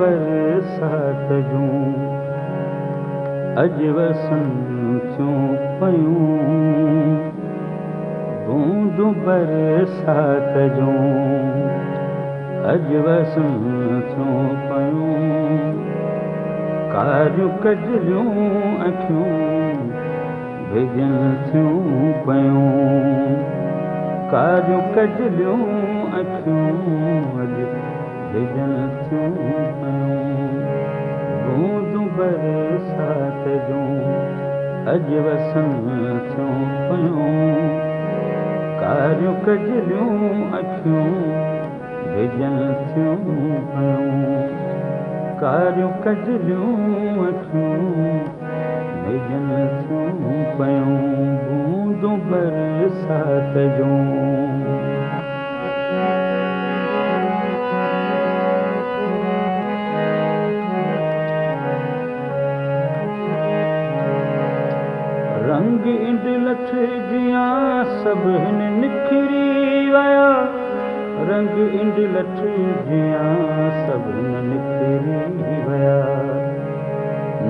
बरसात जूं अॼु वसनि थियूं पयूं बूंदूं बरसात जूं अॼु वसनि थियूं पयूं कारियूं कजलियूं अखियूं भिॼनि थियूं पयूं कारियूं कजलियूं अखियूं अॼु भिॼनि थियूं पयूं बूंदूं बरसात जूं अॼु वसनि थियूं पयूं कारियूं कजलियूं अखियूं भिॼनि थियूं पयूं कारियूं कजलियूं अखियूं भिॼनि थियूं पयूं बूंदूं बरसात जूं रंग इंड लठ जियां सभिनी निखरी विया रंग इंड लठ जियां सभिनी निखरी विया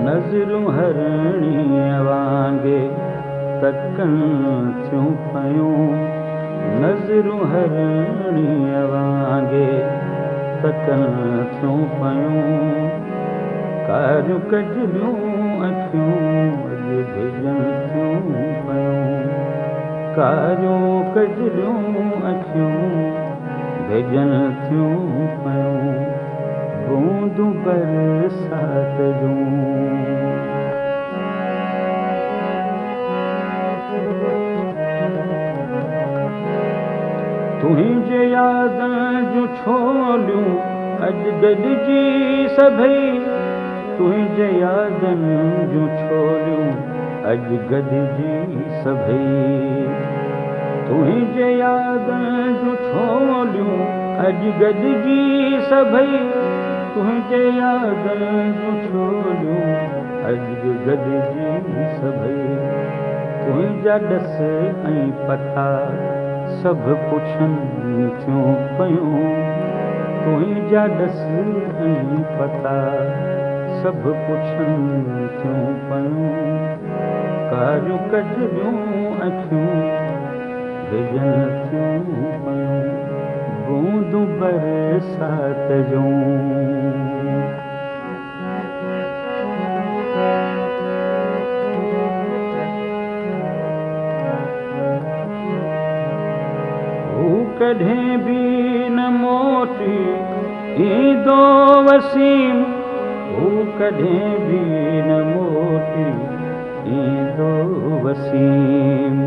नज़रूं हरणीअ वांगुरु तकनि थियूं पयूं नज़रूं हरणीअ वांगुरु तकनि थियूं पयूं कारियूं कजलियूं अखियूं अॼु भिॼनि थियूं पयूं कारियूं कजलियूं अखियूं भिॼनि थियूं पयूं बूंदूं बरसात जूं तुंहिंजे यादनि जूं छोलियूं अॼु गॾिजी सभई तुंहिंजे यादनि जूं छोलियूं अॼु गॾिजी सभई तुंहिंजे यादनि जूं छोलियूं अॼु गॾिजी सभई तुंहिंजे यादनि जूं छोलियूं अॼु गॾिजी सभई तुंहिंजा ॾस ऐं पता सभु पुछनि थियूं पयूं तुंहिंजा ॾस ऐं पता सभु पुछनि थियूं पयूं कारियूं कजलियूं अखियूं भिॼनि थियूं पयूं बूंदूं बरसात जूं हू कॾहिं बि न मोटी ईंदो वसीम हू कॾहिं बि न मोटी ईंदो वसीम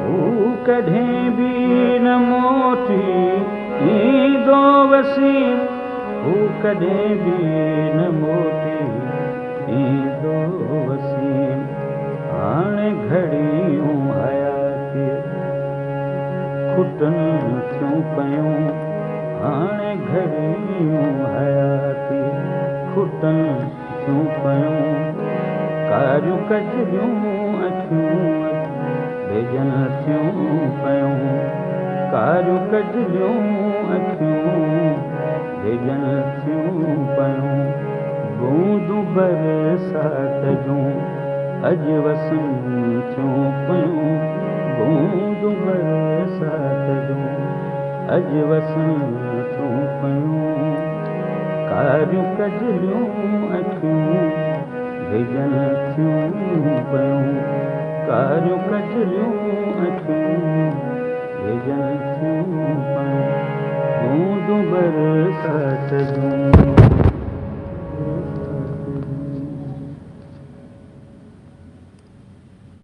हू कॾहिं बि न मोटी ईंदो वसीम हू कॾहिं बि न मोटी ईंदो वसीम हाणे घड़ियूं हयाती खुटनि थियूं पयूं हाणे घड़ियूं हयाती खुटनि थियूं पयूं कारियूं कजलियूं अखियूं भिॼनि थियूं पयूं कारियूं कजलियूं अखियूं भिॼनि थियूं पयूं बूंदूं बरसात जूं अॼु वसनि थियूं पयूं बूंदूं बरसात जूं अॼु वसनि थियूं पयूं कारियूं कजलियूं अखियूं भिॼनि थियूं पयूं कारियूं कजलियूं अखियूं भिॼनि थियूं पयूं बूंदूं बरसात जूं